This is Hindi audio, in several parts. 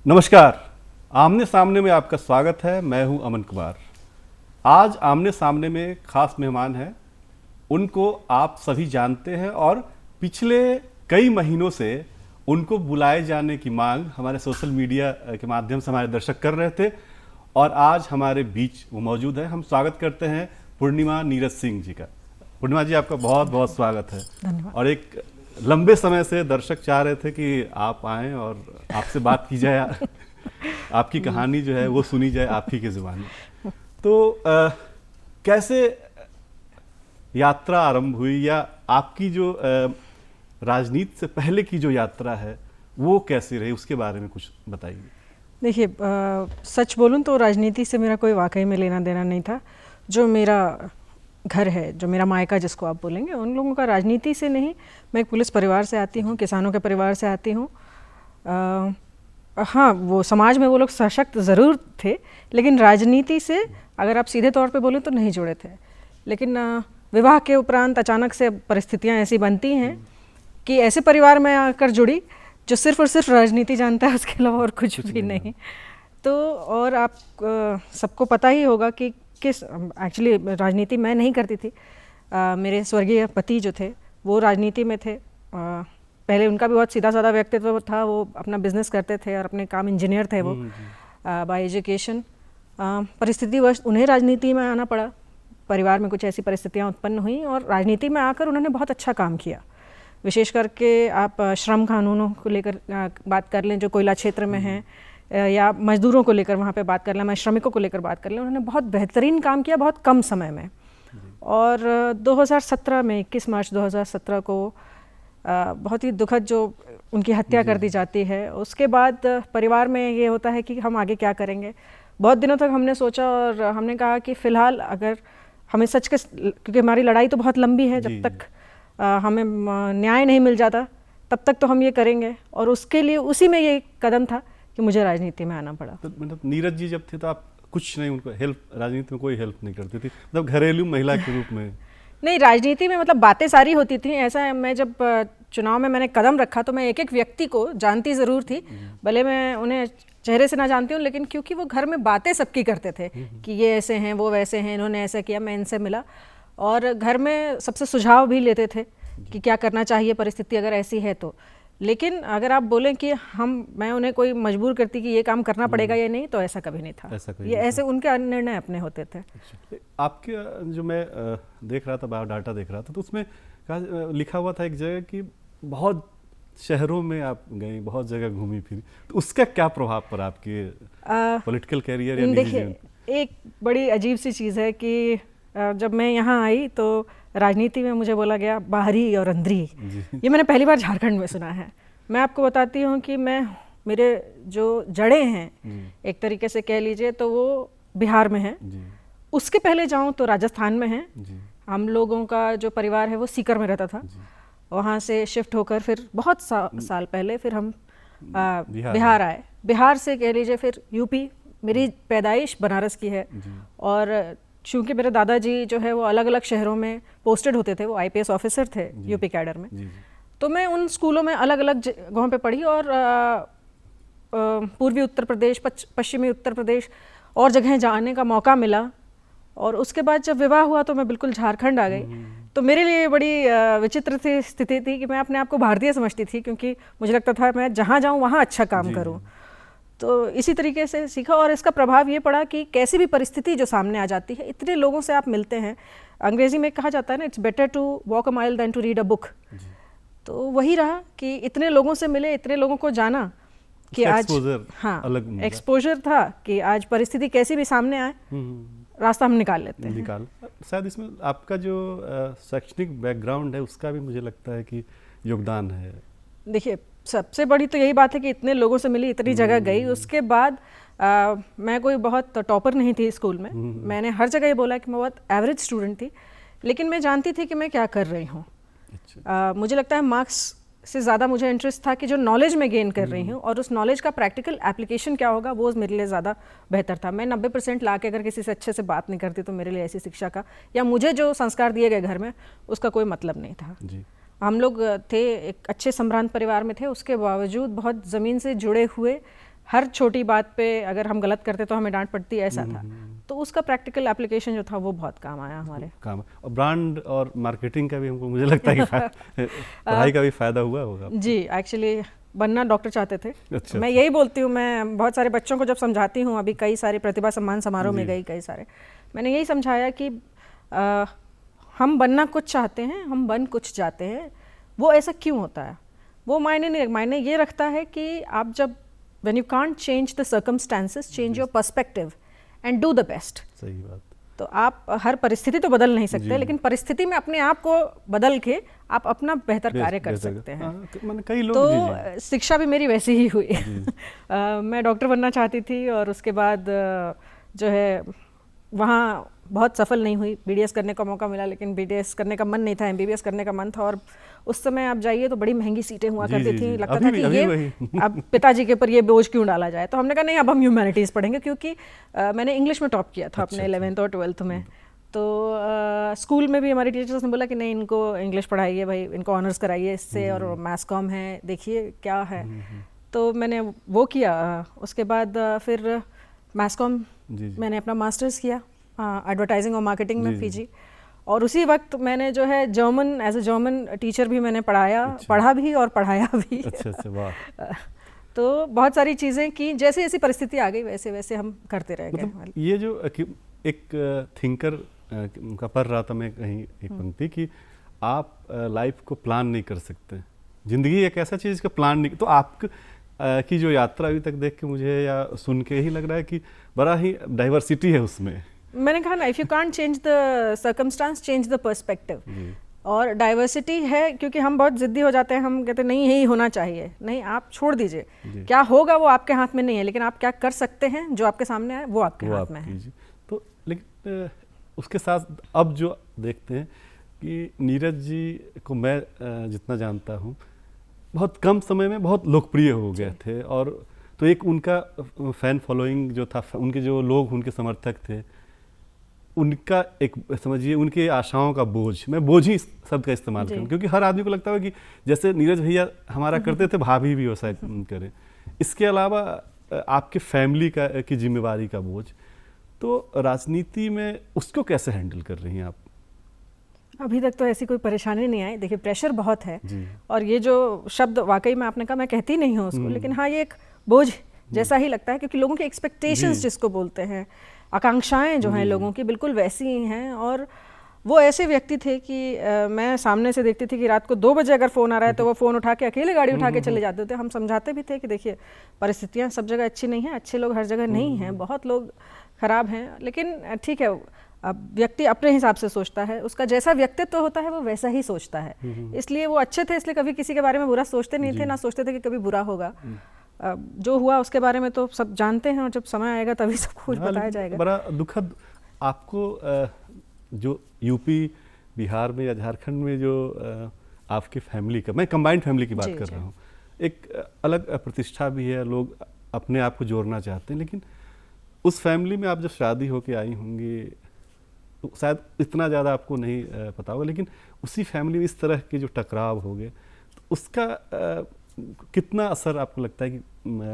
नमस्कार। आमने सामने में आपका स्वागत है। मैं हूं अमन कुमार। आज आमने सामने में खास मेहमान हैं। उनको आप सभी जानते हैं और पिछले कई महीनों से उनको बुलाए जाने की मांग हमारे सोशल मीडिया के माध्यम से हमारे दर्शक कर रहे थे और आज हमारे बीच वो मौजूद है। हम स्वागत करते हैं पूर्णिमा नीरज सिंह जी का। पूर्णिमा जी, आपका बहुत बहुत स्वागत है। धन्यवाद। और एक लंबे समय से दर्शक चाह रहे थे कि आप आएं और आपसे बात की जाए, आपकी कहानी जो है वो सुनी जाए आप ही की ज़ुबानी। तो कैसे यात्रा आरंभ हुई, या आपकी जो राजनीति से पहले की जो यात्रा है वो कैसी रही, उसके बारे में कुछ बताइए। देखिए, सच बोलूं तो राजनीति से मेरा कोई वाकई में लेना देना नहीं था। जो मेरा घर है, जो मेरा मायका जिसको आप बोलेंगे, उन लोगों का राजनीति से नहीं। मैं एक पुलिस परिवार से आती हूँ, किसानों के परिवार से आती हूँ। हाँ, वो समाज में वो लोग सशक्त ज़रूर थे, लेकिन राजनीति से अगर आप सीधे तौर पे बोलें तो नहीं जुड़े थे। लेकिन विवाह के उपरांत अचानक से परिस्थितियाँ ऐसी बनती हैं कि ऐसे परिवार में आकर जुड़ी जो सिर्फ और सिर्फ राजनीति जानता है, उसके अलावा और कुछ भी नहीं। तो और आप सबको पता ही होगा कि किस एक्चुअली राजनीति मैं नहीं करती थी। मेरे स्वर्गीय पति जो थे वो राजनीति में थे। पहले उनका भी बहुत सीधा साधा व्यक्तित्व था। वो अपना बिजनेस करते थे और अपने काम इंजीनियर थे वो बाय एजुकेशन। परिस्थितिवश उन्हें राजनीति में आना पड़ा। परिवार में कुछ ऐसी परिस्थितियाँ उत्पन्न हुई और राजनीति में आकर उन्होंने बहुत अच्छा काम किया। विशेष करके आप श्रम कानूनों को लेकर बात कर लें जो कोयला क्षेत्र में हैं, या मजदूरों को लेकर वहाँ पे बात कर लें, मैं श्रमिकों को लेकर बात कर लें, उन्होंने बहुत बेहतरीन काम किया बहुत कम समय में। और 2017 में 21 मार्च 2017 को बहुत ही दुखद जो उनकी हत्या कर दी जाती है। उसके बाद परिवार में ये होता है कि हम आगे क्या करेंगे। बहुत दिनों तक हमने सोचा और हमने कहा कि फ़िलहाल अगर हमें सच के, क्योंकि हमारी लड़ाई तो बहुत लंबी है, जब तक हमें न्याय नहीं मिल जाता तब तक तो हम ये करेंगे। और उसके लिए उसी में ये कदम था कि मुझे राजनीति में आना पड़ा। तो मतलब नीरज जी जब थे तो आप कुछ नहीं, उनको हेल्प, राजनीति में कोई हेल्प नहीं करती थी, मतलब घरेलू महिला के रूप में? नहीं, राजनीति में मतलब बातें सारी होती थी। ऐसा मैं जब चुनाव में मैंने कदम रखा तो मैं एक एक व्यक्ति को जानती ज़रूर थी, भले मैं उन्हें चेहरे से ना जानती हूँ, लेकिन क्योंकि वो घर में बातें सबकी करते थे कि ये ऐसे हैं, वो वैसे हैं, इन्होंने ऐसा किया, मैं इनसे मिला। और घर में सबसे सुझाव भी लेते थे कि क्या करना चाहिए परिस्थिति अगर ऐसी है तो। लेकिन अगर आप बोलें कि मैं उन्हें कोई मजबूर करती कि ये काम करना पड़ेगा या नहीं, तो ऐसा कभी नहीं था। ये ऐसे उनके निर्णय अपने होते थे। आपके जो मैं देख रहा था, बायोडाटा देख रहा था, तो उसमें लिखा हुआ था एक जगह कि बहुत शहरों में आप गई, बहुत जगह घूमी फिरी, तो उसका क्या प्रभाव पड़ा आपके पॉलिटिकल कैरियर या निजी जीवन? एक बड़ी अजीब सी चीज़ है कि जब मैं यहाँ आई तो राजनीति में मुझे बोला गया बाहरी और अंदरी। ये मैंने पहली बार झारखंड में सुना है। मैं आपको बताती हूँ कि मेरे जो जड़ें हैं एक तरीके से कह लीजिए तो वो बिहार में हैं। उसके पहले जाऊँ तो राजस्थान में हैं। हम लोगों का जो परिवार है वो सीकर में रहता था। वहाँ से शिफ्ट होकर फिर बहुत साल पहले फिर हम बिहार आए। बिहार से कह लीजिए फिर यूपी। मेरी पैदाइश बनारस की है और चूँकि मेरे दादाजी जो है वो अलग अलग शहरों में पोस्टेड होते थे, वो आईपीएस ऑफिसर थे यूपी कैडर में। तो मैं उन स्कूलों में अलग अलग जगहों पे पढ़ी और पूर्वी उत्तर प्रदेश, पश्चिमी उत्तर प्रदेश और जगहें जाने का मौका मिला। और उसके बाद जब विवाह हुआ तो मैं बिल्कुल झारखंड आ गई। तो मेरे लिए बड़ी विचित्र सी स्थिति थी कि मैं अपने आप को भारतीय समझती थी, क्योंकि मुझे लगता था मैं जहाँ जाऊँ वहाँ अच्छा काम करूँ। तो इसी तरीके से सीखा और इसका प्रभाव ये पड़ा कि कैसी भी परिस्थिति जो सामने आ जाती है, इतने लोगों से आप मिलते हैं। अंग्रेजी में कहा जाता है ना, it's better to walk a mile than to read a book. तो वही रहा कि इतने लोगों से मिले, इतने लोगों को जाना कि आज एक्सपोजर था कि आज परिस्थिति कैसी भी सामने आए रास्ता हम निकाल लेते हैं। शायद इसमें आपका जो शैक्षणिक बैकग्राउंड है उसका भी मुझे लगता है कि योगदान है। देखिए, सबसे बड़ी तो यही बात है कि इतने लोगों से मिली, इतनी जगह गई। उसके बाद मैं कोई बहुत टॉपर नहीं थी स्कूल में। मैंने हर जगह ये बोला कि मैं बहुत एवरेज स्टूडेंट थी, लेकिन मैं जानती थी कि मैं क्या कर रही हूँ। मुझे लगता है मार्क्स से ज़्यादा मुझे इंटरेस्ट था कि जो नॉलेज मैं गेन कर रही हूँ और उस नॉलेज का प्रैक्टिकल एप्लीकेशन क्या होगा, वो मेरे लिए ज़्यादा बेहतर था। मैं 90% ला के अगर किसी से अच्छे से बात नहीं करती तो मेरे लिए ऐसी शिक्षा का या मुझे जो संस्कार दिए गए घर में उसका कोई मतलब नहीं था। हम लोग थे एक अच्छे संभ्रांत परिवार में थे, उसके बावजूद बहुत ज़मीन से जुड़े हुए हर छोटी बात पे अगर हम गलत करते तो हमें डांट पड़ती, ऐसा था। तो उसका प्रैक्टिकल एप्लीकेशन जो था वो बहुत काम आया हमारे। काम और ब्रांड और मार्केटिंग का भी हमको मुझे लगता है कि पढ़ाई का भी फायदा हुआ होगा आपको। जी, एक्चुअली बनना डॉक्टर चाहते थे। अच्छा, मैं यही बोलती हूँ, मैं बहुत सारे बच्चों को जब समझाती हूँ, अभी कई सारे प्रतिभा सम्मान समारोह में गई, कई सारे मैंने यही समझाया कि हम बनना कुछ चाहते हैं, हम बन कुछ जाते हैं। वो ऐसा क्यों होता है? वो मायने ये रखता है कि आप जब when you can't change the circumstances, change your perspective and do the best। सही बात। तो आप हर परिस्थिति तो बदल नहीं सकते, लेकिन परिस्थिति में अपने आप को बदल के आप अपना बेहतर कार्य कर सकते हैं। कई लोग तो शिक्षा भी मेरी वैसी ही हुई। मैं डॉक्टर बनना चाहती थी और उसके बाद जो है वहाँ बहुत सफल नहीं हुई। बीडीएस करने का मौका मिला, लेकिन बीडीएस करने का मन नहीं था, एमबीबीएस करने का मन था। और उस समय आप जाइए तो बड़ी महंगी सीटें हुआ करती थी, लगता था कि ये अब पिताजी के ऊपर ये बोझ क्यों डाला जाए। तो हमने कहा नहीं, अब हम ह्यूमैनिटीज़ पढ़ेंगे, क्योंकि मैंने इंग्लिश में टॉप किया था अपने 11th और 12th में। तो स्कूल में भी हमारे टीचर्स ने बोला कि नहीं, इनको इंग्लिश पढ़ाइए भाई, इनको ऑनर्स कराइए इससे, और मैथ्स कॉम है, देखिए क्या है। तो मैंने वो किया। उसके बाद फिर मैथ्स कॉम मैंने अपना मास्टर्स किया एडवर्टाइजिंग और मार्केटिंग में, पीजी। और उसी वक्त मैंने जो है German, as a German teacher भी मैंने पढ़ाया, पढ़ा भी और पढ़ाया भी। अच्छा, वाह। तो बहुत सारी चीज़ें की, जैसे जैसी परिस्थिति आ गई वैसे वैसे हम करते रह गए। मतलब ये जो एक थिंकर का पढ़ रहा था मैं कहीं एक पंक्ति कि आप लाइफ को प्लान नहीं कर सकते, जिंदगी एक ऐसा चीज़ का प्लान नहीं। तो आप की जो यात्रा अभी तक देख के मुझे या सुन के ही लग रहा है कि बड़ा ही डाइवर्सिटी है उसमें। मैंने कहा ना, if you can't change the circumstance, change the perspective. और डाइवर्सिटी है क्योंकि हम बहुत ज़िद्दी हो जाते हैं, हम कहते हैं नहीं यही होना चाहिए। नहीं, आप छोड़ दीजिए, क्या होगा वो आपके हाथ में नहीं है, लेकिन आप क्या कर सकते हैं, जो आपके सामने है वो आपके हाथ में है। तो लेकिन उसके साथ अब जो देखते हैं कि नीरज जी को मैं जितना जानता हूँ, बहुत कम समय में बहुत लोकप्रिय हो गए थे। और तो एक उनका फैन फॉलोइंग जो था, उनके जो लोग उनके समर्थक थे, उनका एक समझिए उनके आशाओं का बोझ, मैं बोझ ही शब्द का इस्तेमाल करूँ, क्योंकि हर आदमी को लगता है कि जैसे नीरज भैया हमारा करते थे, भाभी भी वैसा करें। इसके अलावा आपके फैमिली की जिम्मेवारी का बोझ, तो राजनीति में उसको कैसे हैंडल कर रही हैं आप? अभी तक तो ऐसी कोई परेशानी नहीं आई। देखिए, प्रेशर बहुत है, और ये जो शब्द वाकई में आपने कहा, मैं कहती नहीं हूँ उसको, लेकिन हाँ, ये एक बोझ जैसा ही लगता है, क्योंकि लोगों के एक्सपेक्टेशंस जिसको बोलते हैं, आकांक्षाएं जो हैं लोगों की, बिल्कुल वैसी ही हैं। और वो ऐसे व्यक्ति थे कि मैं सामने से देखती थी कि रात को 2 बजे अगर फ़ोन आ रहा है तो वो फ़ोन उठा के अकेले गाड़ी उठा के चले जाते थे। हम समझाते भी थे कि देखिए, परिस्थितियाँ सब जगह अच्छी नहीं हैं, अच्छे लोग हर जगह नहीं हैं, बहुत लोग ख़राब हैं, लेकिन ठीक है, अब व्यक्ति अपने हिसाब से सोचता है, उसका जैसा व्यक्तित्व होता है वो वैसा ही सोचता है। इसलिए वो अच्छे थे, इसलिए कभी किसी के बारे में बुरा सोचते नहीं थे, ना सोचते थे कि कभी बुरा होगा। जो हुआ उसके बारे में तो सब जानते हैं, और जब समय आएगा तभी सब कुछ बताया जाएगा। बड़ा दुखद आपको जो यूपी, बिहार में या झारखंड में जो आपकी फैमिली का, मैं कंबाइंड फैमिली की बात कर रहा हूँ, एक अलग प्रतिष्ठा भी है, लोग अपने आप को जोड़ना चाहते हैं, लेकिन उस फैमिली में आप जब शादी होके आई होंगी तो शायद इतना ज़्यादा आपको नहीं पता होगा, लेकिन उसी फैमिली में इस तरह के जो टकराव हो गए, तो उसका कितना असर आपको लगता है कि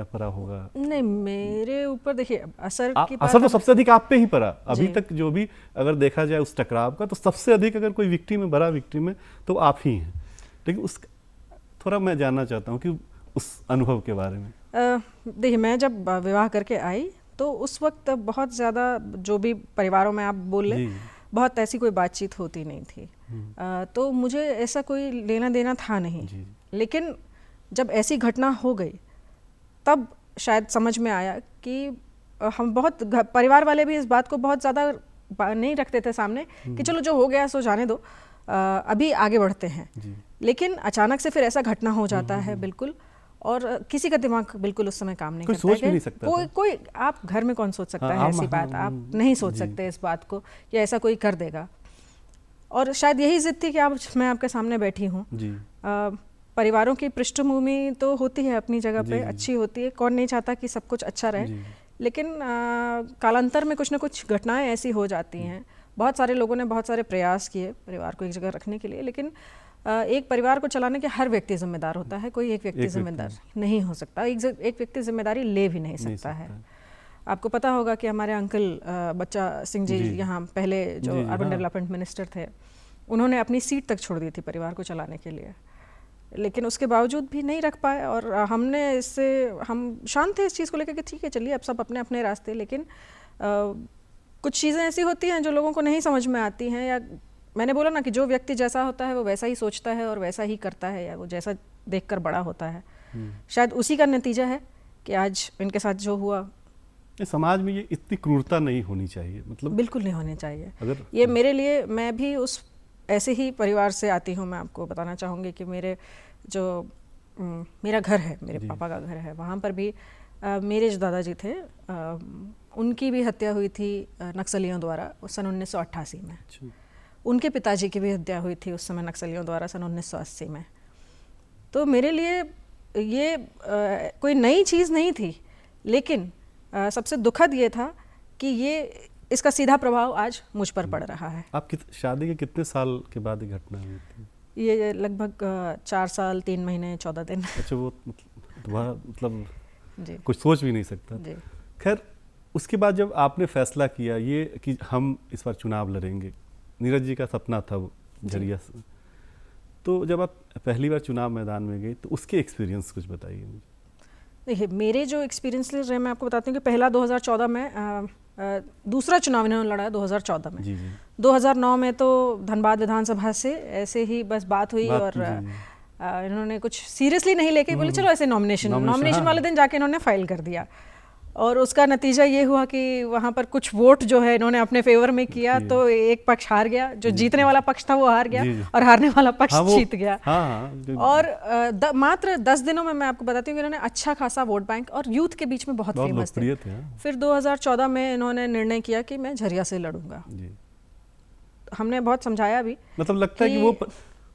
पड़ा होगा? नहीं, मेरे ऊपर देखिए असर तो सबसे अधिक आप पे ही पड़ा अभी तक, जो भी अगर देखा जाए उस टकराव का, तो सबसे अधिक अगर कोई विक्टिम है, बड़ा विक्टिम है, तो आप ही हैं। लेकिन उस थोड़ा मैं जानना चाहता हूँ कि उस अनुभव के बारे में। देखिए, मैं जब विवाह करके आई तो उस वक्त बहुत ज़्यादा, जो भी परिवारों में आप बोल लें, बहुत ऐसी कोई बातचीत होती नहीं थी। तो मुझे ऐसा कोई लेना देना था नहीं। लेकिन जब ऐसी घटना हो गई तब शायद समझ में आया कि हम बहुत, परिवार वाले भी इस बात को बहुत ज़्यादा नहीं रखते थे सामने कि चलो जो हो गया सो जाने दो, अभी आगे बढ़ते हैं। लेकिन अचानक से फिर ऐसा घटना हो जाता है, बिल्कुल, और किसी का दिमाग बिल्कुल उस समय काम नहीं करता। सोच भी नहीं सकता कोई आप घर में कौन सोच सकता है ऐसी बात, आप नहीं सोच सकते इस बात को, या ऐसा कोई कर देगा। और शायद यही जिद थी कि मैं आपके सामने बैठी हूँ। परिवारों की पृष्ठभूमि तो होती है अपनी जगह पे, अच्छी होती है, कौन नहीं चाहता कि सब कुछ अच्छा रहे, लेकिन कालांतर में कुछ ना कुछ घटनाएं ऐसी हो जाती हैं। बहुत सारे लोगों ने बहुत सारे प्रयास किए परिवार को एक जगह रखने के लिए, लेकिन एक परिवार को चलाने के हर व्यक्ति जिम्मेदार होता है, कोई एक व्यक्ति जिम्मेदार नहीं हो सकता, एक व्यक्ति जिम्मेदारी ले भी नहीं सकता है। आपको पता होगा कि हमारे अंकल बच्चा सिंह जी यहाँ पहले जो अर्बन डेवलपमेंट मिनिस्टर थे, उन्होंने अपनी सीट तक छोड़ दी थी परिवार को चलाने के लिए, लेकिन उसके बावजूद भी नहीं रख पाए। और हम शांत थे इस चीज़ को लेकर कि ठीक है चलिए अब सब अपने अपने रास्ते, लेकिन कुछ चीज़ें ऐसी होती हैं जो लोगों को नहीं समझ में आती हैं, या मैंने बोला ना कि जो व्यक्ति जैसा होता है वो वैसा ही सोचता है और वैसा ही करता है, या वो जैसा देखकर बड़ा होता है। शायद उसी का नतीजा है कि आज इनके साथ जो हुआ। समाज में ये इतनी क्रूरता नहीं होनी चाहिए, मतलब बिल्कुल नहीं होनी चाहिए। अगर ये मेरे लिए, मैं भी उस ऐसे ही परिवार से आती हूँ। मैं आपको बताना चाहूँगी कि मेरा घर है, मेरे पापा का घर है, वहाँ पर भी मेरे जो दादाजी थे उनकी भी हत्या हुई थी नक्सलियों द्वारा सन 1988 में। उनके पिताजी की भी हत्या हुई थी उस समय नक्सलियों द्वारा सन 1980 में। तो मेरे लिए ये कोई नई चीज़ नहीं थी, लेकिन सबसे दुखद ये था कि इसका सीधा प्रभाव आज मुझ पर पड़ रहा है। आप शादी के कितने साल के बाद ये घटना हुई थी? ये लगभग 4 साल 3 महीने 14 दिन। अच्छा, वो मतलब जी, कुछ सोच भी नहीं सकता। खैर, उसके बाद जब आपने फैसला किया ये कि हम इस बार चुनाव लड़ेंगे, नीरज जी का सपना था वो झरिया से, तो जब आप पहली बार चुनाव मैदान में गए तो उसके एक्सपीरियंस कुछ बताइए मुझे। देखिए, मेरे जो एक्सपीरियंस रहे मैं आपको बताती हूँ कि पहला 2014 में दूसरा चुनाव इन्होंने लड़ा 2014 में। 2009 में तो धनबाद विधानसभा से ऐसे ही बस बात हुई और इन्होंने कुछ सीरियसली नहीं लेके बोले चलो ऐसे नॉमिनेशन वाले दिन जाके इन्होंने फाइल कर दिया, और उसका नतीजा ये हुआ कि वहाँ पर कुछ वोट जो है इन्होंने अपने फेवर में किया, तो एक पक्ष हार गया, जो जीतने वाला पक्ष था वो हार गया और हारने वाला पक्ष जीत गया। और मात्र 10 दिनों में मैं आपको बताती हूँ कि इन्होंने अच्छा खासा वोट बैंक और यूथ के बीच में बहुत फेमस थे। फिर 2014 में इन्होंने निर्णय किया कि मैं झरिया से लड़ूंगा। हमने बहुत समझाया भी, मतलब लगता है कि वो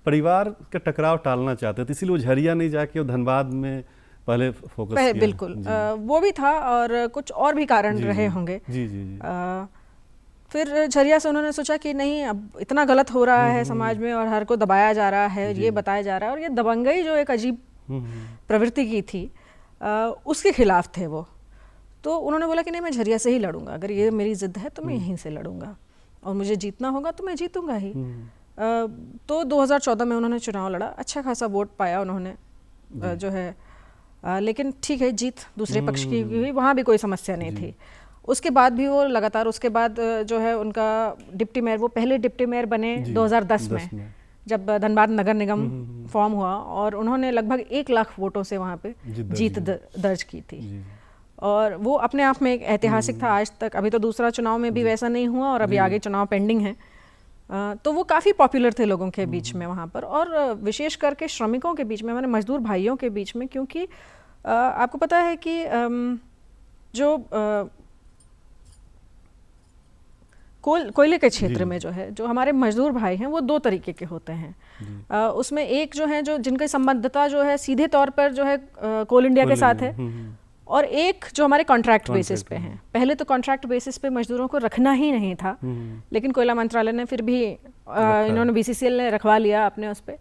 परिवार का टकराव टालना चाहते थे, इसीलिए वो झरिया नहीं जाके वो धनबाद में पहले फोकस किया। बिल्कुल वो भी था और कुछ और भी कारण रहे होंगे। फिर झरिया से उन्होंने सोचा कि नहीं, अब इतना गलत हो रहा है समाज में और हर को दबाया जा रहा है, ये बताया जा रहा है, और ये दबंगई जो एक अजीब प्रवृत्ति की थी उसके खिलाफ थे वो। तो उन्होंने बोला कि नहीं, मैं झरिया से ही लड़ूंगा, अगर ये मेरी जिद है तो मैं यहीं से लड़ूंगा और मुझे जीतना होगा तो मैं जीतूंगा ही। तो 2014 में उन्होंने चुनाव लड़ा, अच्छा खासा वोट पाया उन्होंने जो है, लेकिन ठीक है जीत दूसरे पक्ष की हुई, वहाँ भी कोई समस्या नहीं थी। उसके बाद भी वो लगातार, उसके बाद जो है उनका डिप्टी मेयर, वो पहले डिप्टी मेयर बने 2010 में जब धनबाद नगर निगम फॉर्म हुआ, और उन्होंने लगभग 1 लाख वोटों से वहाँ पे जीत दर्ज की थी। और वो अपने आप में एक ऐतिहासिक था। आज तक, अभी तो दूसरा चुनाव में भी वैसा नहीं हुआ और अभी आगे चुनाव पेंडिंग है। तो वो काफ़ी पॉपुलर थे लोगों के बीच में वहाँ पर, और विशेष करके श्रमिकों के बीच में, हमारे मजदूर भाइयों के बीच में, क्योंकि आपको पता है कि जो कोयले के क्षेत्र में जो है, जो हमारे मजदूर भाई हैं वो 2 तरीके के होते हैं। उसमें एक जो है जो जिनकी संबद्धता जो है सीधे तौर पर जो है कोल इंडिया के साथ है, और एक जो हमारे कॉन्ट्रैक्ट बेसिस पे हैं। पहले तो कॉन्ट्रैक्ट बेसिस पे मजदूरों को रखना ही नहीं था, लेकिन कोयला मंत्रालय ने फिर भी इन्होंने BCCL ने रखवा लिया अपने उस पे।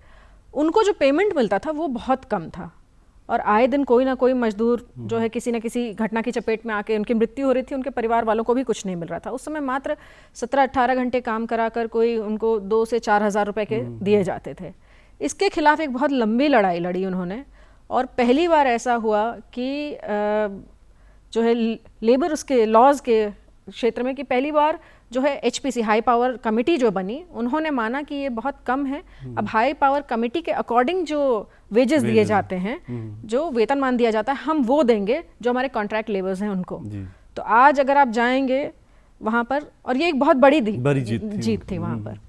उनको जो पेमेंट मिलता था वो बहुत कम था, और आए दिन कोई ना कोई मजदूर जो है किसी न किसी घटना की चपेट में आके उनकी मृत्यु हो रही थी, उनके परिवार वालों को भी कुछ नहीं मिल रहा था। उस समय मात्र 17-18 घंटे काम कराकर कोई उनको 2 से 4 हज़ार रुपये के दिए जाते थे। इसके खिलाफ एक बहुत लंबी लड़ाई लड़ी उन्होंने, और पहली बार ऐसा हुआ कि जो है लेबर उसके लॉज के क्षेत्र में कि पहली बार जो है HPC हाई पावर कमेटी जो बनी, उन्होंने माना कि ये बहुत कम है। अब हाई पावर कमेटी के अकॉर्डिंग जो वेजेस दिए जाते हैं, जो वेतनमान दिया जाता है, हम वो देंगे जो हमारे कॉन्ट्रैक्ट लेबर्स हैं उनको। तो आज अगर आप जाएंगे वहाँ पर, और ये एक बहुत बड़ी जीत थी वहाँ पर,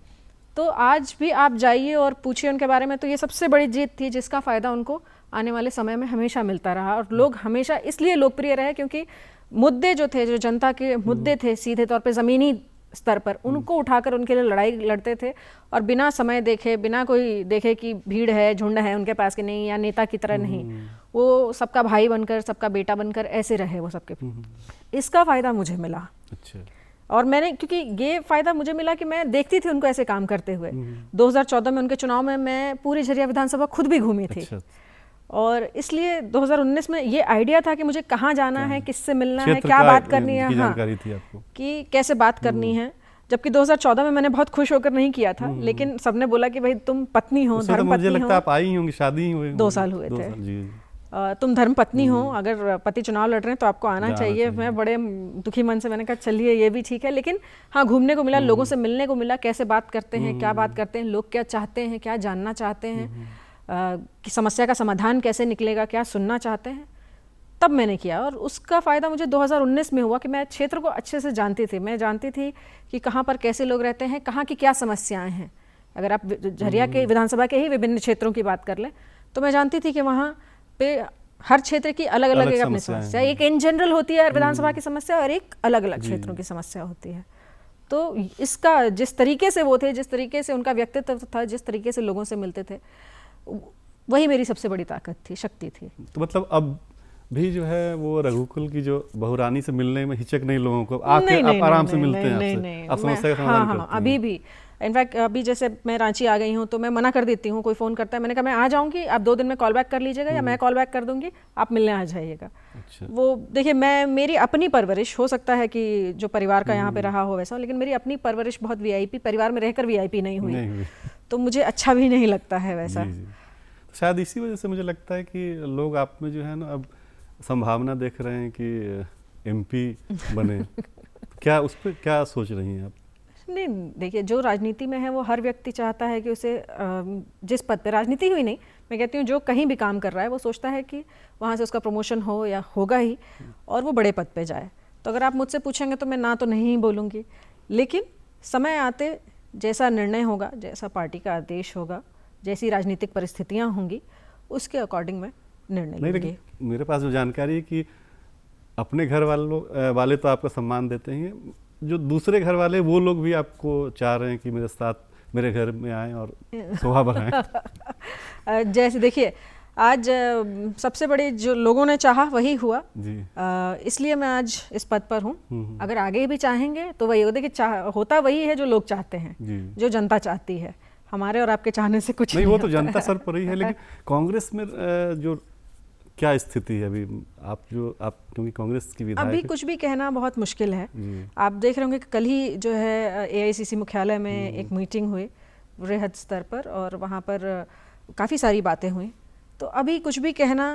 तो आज भी आप जाइए और पूछिए उनके बारे में, तो ये सबसे बड़ी जीत थी जिसका फ़ायदा उनको आने वाले समय में हमेशा मिलता रहा। और लोग हमेशा इसलिए लोकप्रिय रहे क्योंकि मुद्दे जो थे, जो जनता के मुद्दे थे सीधे तौर पे ज़मीनी स्तर पर, उनको उठाकर उनके लिए लड़ाई लड़ते थे, और बिना समय देखे, बिना कोई देखे कि भीड़ है, झुंड है उनके पास कि नहीं, या नेता की तरह नहीं, वो सबका भाई बनकर, सबका बेटा बनकर ऐसे रहे वो सबके। इसका फ़ायदा मुझे मिला। अच्छा। और मैंने, क्योंकि ये फ़ायदा मुझे मिला कि मैं देखती थी उनको ऐसे काम करते हुए। 2014 में उनके चुनाव में मैं पूरी झरिया विधानसभा खुद भी घूमी थी। अच्छा। और इसलिए 2019 में ये आइडिया था कि मुझे कहाँ जाना है, किससे मिलना है, क्षेत्र क्या का बात करनी है, की हाँ, जानकारी थी आपको कि कैसे बात करनी है। जबकि 2014 में मैंने बहुत खुश होकर नहीं किया था, लेकिन सबने बोला कि भाई तुम पत्नी हो, उससे तो धर्म मुझे पत्नी लगता है हो। आप आई ही होंगी, शादी ही हुई 2 साल हुए 2 थे। साल, जी। तुम धर्म पत्नी हो, अगर पति चुनाव लड़ रहे हैं तो आपको आना चाहिए। मैं बड़े दुखी मन से मैंने कहा चलिए ये भी ठीक है, लेकिन हाँ, घूमने को मिला, लोगों से मिलने को मिला, कैसे बात करते हैं, क्या बात करते हैं, लोग क्या चाहते हैं, क्या जानना चाहते हैं, कि समस्या का समाधान कैसे निकलेगा, क्या सुनना चाहते हैं, तब मैंने किया। और उसका फ़ायदा मुझे 2019 में हुआ कि मैं क्षेत्र को अच्छे से जानती थी। मैं जानती थी कि कहाँ पर कैसे लोग रहते हैं, कहाँ की क्या समस्याएं हैं। अगर आप झरिया के विधानसभा के ही विभिन्न क्षेत्रों की बात कर लें तो मैं जानती थी कि वहाँ पे हर क्षेत्र की अलग अलग एक अपनी समस्या, एक इन जनरल होती है विधानसभा की समस्या, और एक अलग अलग क्षेत्रों की समस्या होती है। तो इसका जिस तरीके से वो थे, जिस तरीके से उनका व्यक्तित्व था, जिस तरीके से लोगों से मिलते थे, वही मेरी सबसे बड़ी ताकत थी, शक्ति थी। तो मतलब अब भी जो है वो रघुकुल की जो बहुरानी से मिलने में हिचक नहीं लोगों को, आके आप आराम से मिलते हैं आपसे, आप समस्या का समाधान करते हैं। अभी भी इनफैक्ट अभी जैसे मैं रांची आ गई हूँ तो मैं मना कर देती हूँ, कोई फ़ोन करता है, मैंने कहा मैं आ जाऊँगी, आप 2 दिन में कॉल बैक कर लीजिएगा, या मैं कॉल बैक कर दूँगी, आप मिलने आ जाइएगा। अच्छा। वो देखिए, मैं, मेरी अपनी परवरिश, हो सकता है कि जो परिवार का यहाँ पे रहा हो वैसा, लेकिन मेरी अपनी परवरिश बहुत वीआईपी, परिवार में रहकर वीआईपी नहीं हुई, तो मुझे अच्छा भी नहीं लगता है वैसा। शायद इसी वजह से मुझे लगता है कि लोग आप में जो है ना अब संभावना देख रहे हैं कि एमपी बने। क्या उस पर क्या सोच रही हैं आप? नहीं, देखिए, जो राजनीति में है वो हर व्यक्ति चाहता है कि उसे जिस पद पे, राजनीति हुई नहीं, मैं कहती हूँ जो कहीं भी काम कर रहा है वो सोचता है कि वहाँ से उसका प्रमोशन हो या होगा ही, और वो बड़े पद पे जाए। तो अगर आप मुझसे पूछेंगे तो मैं ना तो नहीं बोलूँगी, लेकिन समय आते जैसा निर्णय होगा, जैसा पार्टी का आदेश होगा, जैसी राजनीतिक परिस्थितियाँ होंगी, उसके अकॉर्डिंग मैं निर्णय लूँगी। मेरे पास जो जानकारी है कि अपने घर वाले तो आपका सम्मान देते हैं, जो दूसरे घर वाले वो लोग भी आपको चाह रहे हैं कि मेरे साथ मेरे घर में आएं और शोभा बढ़ाएं। जैसे देखिए, आज सबसे बड़ी जो लोगों ने चाहा वही हुआ जी। इसलिए मैं आज इस पद पर हूँ। अगर आगे भी चाहेंगे तो वही होता है कि होता वही है जो लोग चाहते हैं, जो जनता चाहती है। हमारे और आपके चाहने से कुछ नहीं, वो तो जनता सर पर ही है। लेकिन कांग्रेस में जो क्या स्थिति है अभी, आप क्योंकि कांग्रेस की विधायक, अभी कुछ भी कहना बहुत मुश्किल है। आप देख रहे होंगे कि कल ही जो है एआईसीसी मुख्यालय में एक मीटिंग हुई वृहद स्तर पर, और वहाँ पर काफ़ी सारी बातें हुई। तो अभी कुछ भी कहना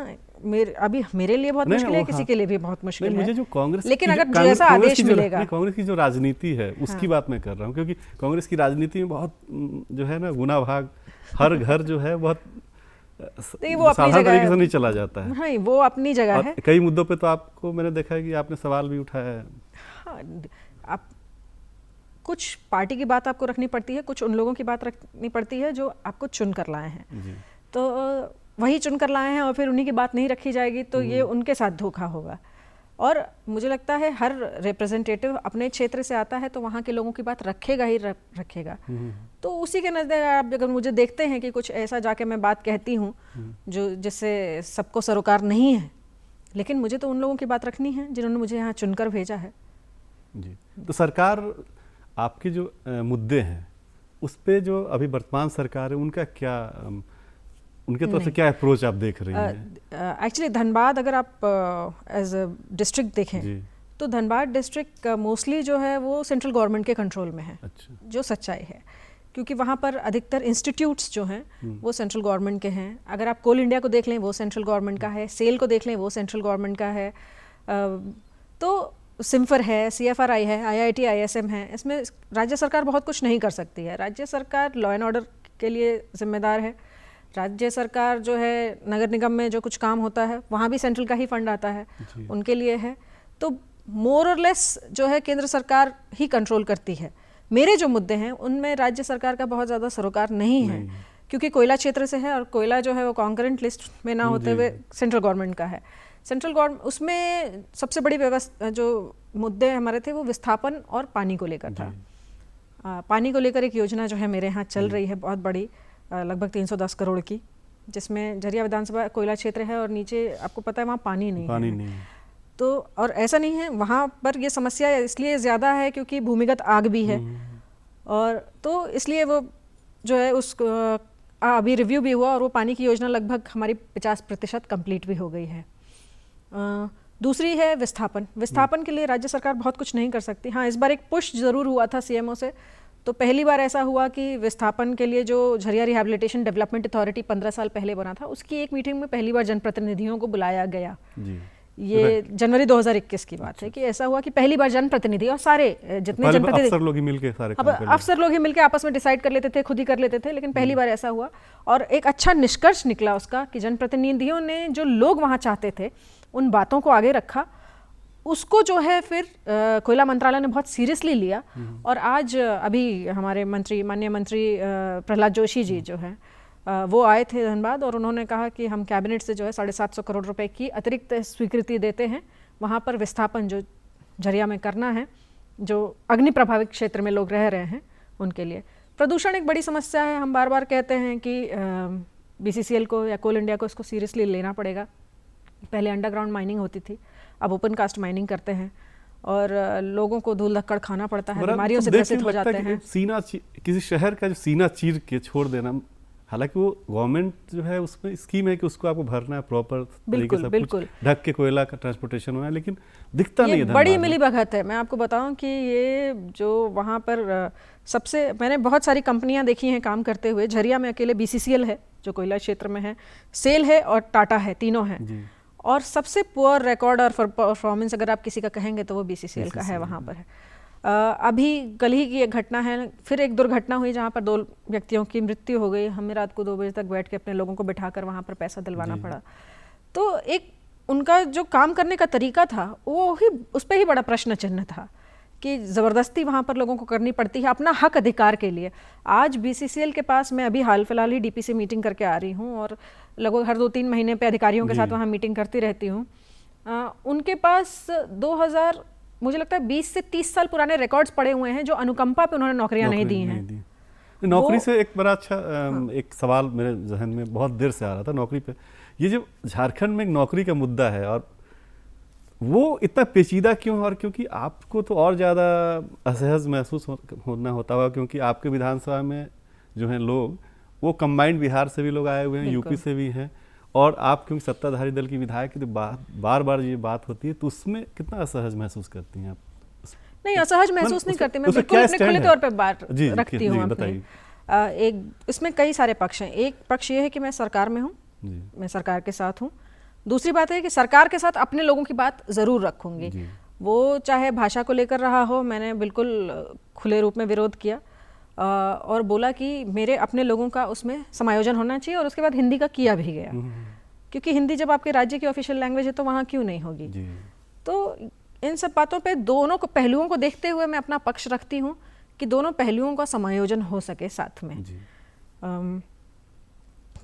अभी मेरे लिए बहुत मुश्किल है, किसी के लिए भी बहुत मुश्किल है। मुझे जो कांग्रेस, लेकिन अगर जैसा आदेश मिलेगा, कांग्रेस की जो राजनीति है उसकी बात मैं कर रहा हूँ, क्योंकि कांग्रेस की राजनीति में बहुत जो है ना गुना भाग, हर घर जो है बहुत वो अपनी जगह तरीके से नहीं चला जाता है। हाँ, वो अपनी जगह है। कई मुद्दों पे तो आपको मैंने देखा है कि आपने सवाल भी उठाया है। हाँ, आप कुछ पार्टी की बात आपको रखनी पड़ती है, कुछ उन लोगों की बात रखनी पड़ती है जो आपको चुन कर लाए हैं। तो वही चुन कर लाए हैं और फिर उन्हीं की बात नहीं रखी जाएगी तो ये उनके साथ धोखा होगा। और मुझे लगता है हर रिप्रेजेंटेटिव अपने क्षेत्र से आता है तो वहाँ के लोगों की बात रखेगा ही रखेगा। तो उसी के नज़दीक आप अगर मुझे देखते हैं कि कुछ ऐसा जाके मैं बात कहती हूँ जो जिससे सबको सरोकार नहीं है, लेकिन मुझे तो उन लोगों की बात रखनी है जिन्होंने मुझे यहाँ चुनकर भेजा है। जी। तो सरकार, आपके जो मुद्दे हैं उस पे जो अभी वर्तमान सरकार है उनका क्या, उनके तरफ से क्या अप्रोच आप देख रही हैं? एक्चुअली धनबाद अगर आप एज अ डिस्ट्रिक्ट देखें तो धनबाद डिस्ट्रिक्ट मोस्टली जो है वो सेंट्रल गवर्नमेंट के कंट्रोल में है। अच्छा। जो सच्चाई है, क्योंकि वहाँ पर अधिकतर इंस्टीट्यूट्स जो हैं वो सेंट्रल गवर्नमेंट के हैं। अगर आप कोल इंडिया को देख लें वो सेंट्रल गवर्नमेंट का है, सेल को देख लें वो सेंट्रल गवर्नमेंट का है, तो सिम्फर है, CFRI है, IIT ISM है। इसमें राज्य सरकार बहुत कुछ नहीं कर सकती है। राज्य सरकार लॉ एंड ऑर्डर के लिए जिम्मेदार है। राज्य सरकार जो है नगर निगम में जो कुछ काम होता है वहाँ भी सेंट्रल का ही फंड आता है, उनके लिए है। तो मोर और लेस जो है केंद्र सरकार ही कंट्रोल करती है। मेरे जो मुद्दे हैं उनमें राज्य सरकार का बहुत ज़्यादा सरोकार नहीं है, क्योंकि कोयला क्षेत्र से है और कोयला जो है वो कॉन्करेंट लिस्ट में ना होते हुए सेंट्रल गवर्नमेंट का है। सेंट्रल गवर्नमेंट उसमें सबसे बड़ी व्यवस्था जो मुद्दे हमारे थे वो विस्थापन और पानी को लेकर था। पानी को लेकर एक योजना जो है मेरे यहाँ चल रही है बहुत बड़ी, लगभग 310 करोड़ की, जिसमें झरिया विधानसभा कोयला क्षेत्र है और नीचे आपको पता है वहाँ पानी नहीं है। तो और ऐसा नहीं है, वहाँ पर ये समस्या इसलिए ज़्यादा है क्योंकि भूमिगत आग भी है, और तो इसलिए वो जो है उस अभी रिव्यू भी हुआ और वो पानी की योजना लगभग हमारी 50% कंप्लीट भी हो गई है। दूसरी है विस्थापन के लिए राज्य सरकार बहुत कुछ नहीं कर सकती। हाँ, इस बार एक पुश ज़रूर हुआ था सीएमओ से, तो पहली बार ऐसा हुआ कि विस्थापन के लिए जो झरिया रिहैबिलिटेशन डेवलपमेंट अथॉरिटी 15 साल पहले बना था, उसकी एक मीटिंग में पहली बार जनप्रतिनिधियों को बुलाया गया जी। ये जनवरी 2021 की बात है कि ऐसा हुआ कि पहली बार जनप्रतिनिधि और सारे जितने जनप्रतिनिधि अफसर लोग ही मिलके सारे अफसर लोग ही मिलके आपस में डिसाइड कर लेते थे, खुद ही कर लेते थे, लेकिन पहली बार ऐसा हुआ और एक अच्छा निष्कर्ष निकला उसका कि जनप्रतिनिधियों ने जो लोग वहाँ चाहते थे उन बातों को आगे रखा, उसको जो है फिर कोयला मंत्रालय ने बहुत सीरियसली लिया। और आज अभी हमारे माननीय मंत्री प्रहलाद जोशी जी जो है वो आए थे धनबाद, और उन्होंने कहा कि हम कैबिनेट से जो है 750 करोड़ रुपए की अतिरिक्त स्वीकृति देते हैं वहाँ पर विस्थापन जो झरिया में करना है, जो अग्नि प्रभावित क्षेत्र में लोग रह रहे हैं उनके लिए। प्रदूषण एक बड़ी समस्या है, हम बार बार कहते हैं कि बीसीसीएल को या कोल इंडिया को इसको सीरियसली लेना पड़ेगा। पहले अंडरग्राउंड माइनिंग होती थी, अब ओपन कास्ट माइनिंग करते हैं और लोगों को धूल धक्कड़ खाना पड़ता है, बीमारियों से ग्रसित हो जाते हैं। किसी शहर का जो सीना चीर के छोड़ देना, हालांकि वो गवर्नमेंट जो है उसमें स्कीम है कि उसको आपको भरना है प्रॉपर तरीके से, बिल्कुल ढक के कोयला का ट्रांसपोर्टेशन होना है, लेकिन दिखता नहीं है। बड़ी मिलीभगत है। मैं आपको बताऊं कि ये जो वहाँ पर सबसे, मैंने बहुत सारी कंपनियां देखी हैं काम करते हुए। झरिया में अकेले बीसीसीएल है जो कोयला क्षेत्र में है, सेल है और टाटा है, तीनों हैं। और सबसे पुअर रिकॉर्ड और परफॉर्मेंस अगर आप किसी का कहेंगे तो वो बीसीसीएल का है, वहाँ पर है। अभी कल ही की एक घटना है, फिर एक दुर्घटना हुई जहाँ पर 2 व्यक्तियों की मृत्यु हो गई। हमें रात को 2 बजे तक बैठ के अपने लोगों को बिठाकर वहाँ पर पैसा दिलवाना पड़ा। तो एक उनका जो काम करने का तरीका था वो ही, उस पर ही बड़ा प्रश्न चिन्ह था कि ज़बरदस्ती वहाँ पर लोगों को करनी पड़ती है अपना हक अधिकार के लिए। आज बीसीसीएल के पास, मैं अभी हाल फिलहाल ही डीपी से मीटिंग करके आ रही हूँ और लगभग हर 2-3 महीने पे अधिकारियों के साथ वहाँ मीटिंग करती रहती हूँ। उनके पास 2000 मुझे लगता है 20 से 30 साल पुराने रिकॉर्ड्स पड़े हुए हैं जो अनुकंपा पे उन्होंने नौकरियां नहीं दी हैं। नौकरी से एक बड़ा अच्छा एक सवाल मेरे जहन में बहुत देर से आ रहा था नौकरी पे। ये जो झारखंड में एक नौकरी का मुद्दा है और वो इतना पेचीदा क्यों, और क्योंकि आपको तो और ज़्यादा असहज महसूस होना होता होगा क्योंकि आपके विधानसभा में जो हैं लोग वो कंबाइंड बिहार से भी लोग आए हुए हैं, यूपी से भी हैं, और आप क्योंकि सत्ताधारी दल की विधायक की तो बार बार ये बात होती है, तो उसमें कितना असहज महसूस करती हैं आप? नहीं, असहज महसूस नहीं करती, मैं बिल्कुल अपने खुले तौर पे बात रखती हूँ। एक इसमें कई सारे पक्ष हैं। एक पक्ष ये है कि मैं सरकार में हूँ, मैं सरकार के साथ हूँ। दूसरी बात है कि सरकार के साथ अपने लोगों की बात ज़रूर रखूँगी, वो चाहे भाषा को लेकर रहा हो। मैंने बिल्कुल खुले रूप में विरोध किया और बोला कि मेरे अपने लोगों का उसमें समायोजन होना चाहिए, और उसके बाद हिंदी का किया भी गया, क्योंकि हिंदी जब आपके राज्य की ऑफिशियल लैंग्वेज है तो वहाँ क्यों नहीं होगी। तो इन सब बातों पे दोनों को पहलुओं को देखते हुए मैं अपना पक्ष रखती हूँ कि दोनों पहलुओं का समायोजन हो सके साथ में।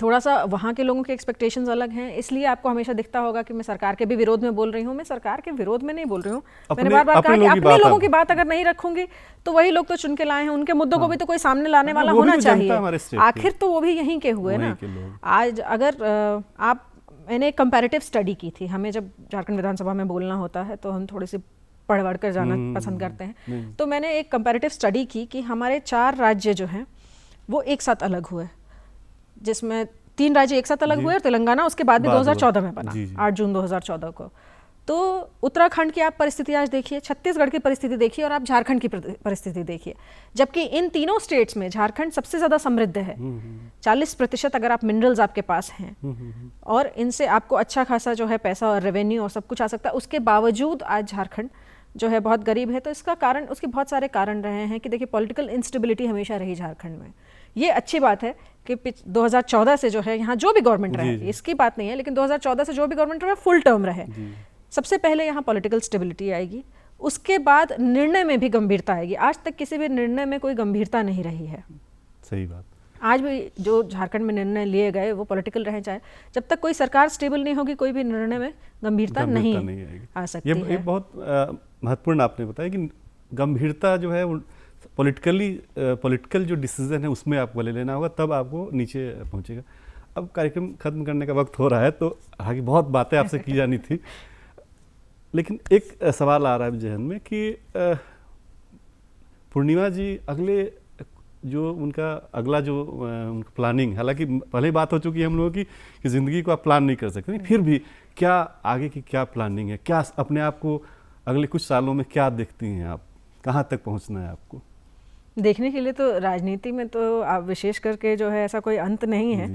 थोड़ा सा वहाँ के लोगों के एक्सपेक्टेशंस अलग हैं, इसलिए आपको हमेशा दिखता होगा कि मैं सरकार के भी विरोध में बोल रही हूँ। मैं सरकार के विरोध में नहीं बोल रही हूँ, मैंने बार बार कहा कि अपने लोगों की बात अगर नहीं रखूंगी तो वही लोग तो चुन के लाए हैं, उनके मुद्दों को भी तो कोई सामने लाने वाला होना चाहिए। आखिर तो वो भी यहीं के हुए ना। आज अगर आप, मैंने एक कंपैरेटिव स्टडी की थी, हमें जब झारखंड विधानसभा में बोलना होता है तो हम थोड़ी सी पढ़ कर जाना पसंद करते हैं। तो मैंने एक कंपैरेटिव स्टडी की कि हमारे 4 राज्य जो हैं वो एक साथ अलग हुए, जिसमें 3 राज्य एक साथ अलग हुए और तेलंगाना उसके बाद भी 2014 में बना, 8 जून 2014 को। तो उत्तराखंड की आप परिस्थिति आज देखिए, छत्तीसगढ़ की परिस्थिति देखिए और आप झारखंड की परिस्थिति देखिए, जबकि इन तीनों स्टेट्स में झारखंड सबसे ज़्यादा समृद्ध है। 40% अगर आप मिनरल्स आपके पास हैं और इनसे आपको अच्छा खासा जो है पैसा और रेवेन्यू और सब कुछ आ सकता है, उसके बावजूद आज झारखंड जो है बहुत गरीब है। तो इसका कारण, उसके बहुत सारे कारण रहे हैं कि देखिए पॉलिटिकल इंस्टेबिलिटी हमेशा रही झारखंड में। ये अच्छी बात है कि 2014 से जो है यहाँ जो भी गवर्नमेंट रहे, इसकी बात नहीं है, लेकिन 2014 से जो भी गवर्नमेंट रहे फुल टर्म रहे। सबसे पहले यहाँ पॉलिटिकल स्टेबिलिटी आएगी, उसके बाद निर्णय में भी गंभीरता आएगी। आज तक किसी भी निर्णय में कोई गंभीरता नहीं रही है। सही बात। आज भी जो झारखंड में निर्णय लिए गए वो पॉलिटिकल रहे, चाहे जब तक कोई सरकार स्टेबल नहीं होगी कोई भी निर्णय में गंभीरता नहीं आ सकती है। ये बहुत महत्वपूर्ण आपने बताया कि गंभीरता जो है पॉलिटिकल जो डिसीजन है उसमें आपको ले लेना होगा, तब आपको नीचे पहुंचेगा। अब कार्यक्रम खत्म करने का वक्त हो रहा है, तो आगे बहुत बातें आपसे की जानी थी, लेकिन एक सवाल आ रहा है जहन में कि पूर्णिमा जी अगले जो उनका अगला जो उनका प्लानिंग, हालांकि पहले बात हो चुकी है हम लोगों की कि ज़िंदगी को आप प्लान नहीं कर सकते, फिर भी क्या आगे की क्या प्लानिंग है, क्या अपने आप को अगले कुछ सालों में क्या देखती हैं आप, कहाँ तक पहुँचना है आपको? देखने के लिए तो राजनीति में तो आप विशेष करके जो है ऐसा कोई अंत नहीं है,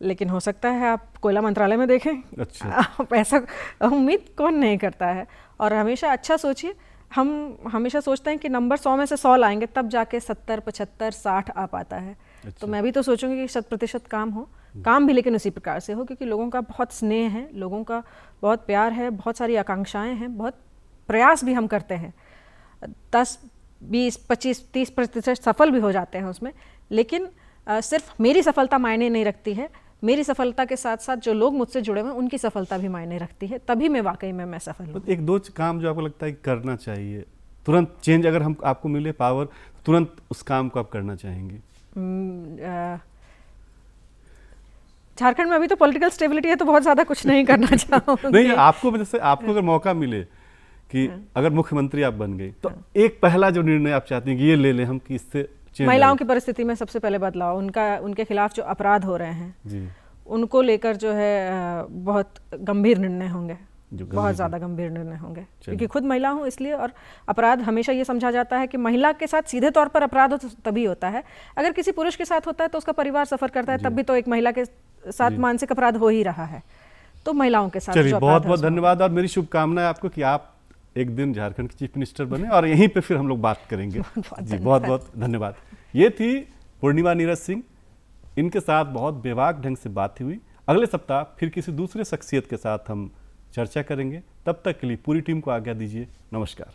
लेकिन हो सकता है आप कोयला मंत्रालय में देखें। अच्छा। आप ऐसा उम्मीद कौन नहीं करता है, और हमेशा अच्छा सोचिए। हम हमेशा सोचते हैं कि नंबर 100 में से 100 लाएंगे तब जाके 70, 75, 60 आ पाता है। अच्छा। तो मैं भी तो सोचूंगी कि 100% काम हो, काम भी लेकिन उसी प्रकार से हो, क्योंकि लोगों का बहुत स्नेह है, लोगों का बहुत प्यार है, बहुत सारी आकांक्षाएं हैं, बहुत प्रयास भी हम करते हैं। 10, 20, 25, 30% सफल भी हो जाते हैं उसमें, लेकिन सिर्फ मेरी सफलता मायने नहीं रखती है। मेरी सफलता के साथ साथ जो लोग मुझसे जुड़े हुए हैं उनकी सफलता भी मायने रखती है, तभी मैं वाकई में मैं सफल हूँ। एक दो काम जो आपको लगता है कि करना चाहिए, तुरंत चेंज अगर हम आपको मिले पावर, तुरंत उस काम को आप करना चाहेंगे? झारखंड में अभी तो पॉलिटिकल स्टेबिलिटी है, तो बहुत ज़्यादा कुछ नहीं करना चाहूँगी। नहीं, आपको जैसे आपको अगर मौका मिले कि अगर मुख्यमंत्री आप बन गई, तो एक पहला जो निर्णय आप चाहती हैं कि ये ले लें हम कि इससे महिलाओं की परिस्थिति में सबसे पहले बदलाव, उनके खिलाफ जो अपराध हो रहे हैं जी, उनको लेकर जो है बहुत गंभीर निर्णय होंगे, बहुत ज़्यादा गंभीर निर्णय होंगे, क्योंकि खुद महिला हूँ इसलिए। और अपराध हमेशा ये समझा जाता है कि महिला के साथ सीधे तौर पर अपराध हो तो तभी होता है, अगर किसी पुरुष के साथ होता है तो उसका परिवार सफ़र करता है, तब भी तो एक महिला के साथ मानसिक अपराध हो ही रहा है। तो महिलाओं के साथ चलिए, बहुत बहुत धन्यवाद, और मेरी शुभकामनाएं आपको कि आप एक दिन झारखंड के चीफ मिनिस्टर बने, और यहीं पे फिर हम लोग बात करेंगे। जी, बहुत बहुत धन्यवाद। ये थी पूर्णिमा नीरज सिंह, इनके साथ बहुत बेबाक ढंग से बात हुई। अगले सप्ताह फिर किसी दूसरे शख्सियत के साथ हम चर्चा करेंगे। तब तक के लिए पूरी टीम को आज्ञा दीजिए। नमस्कार।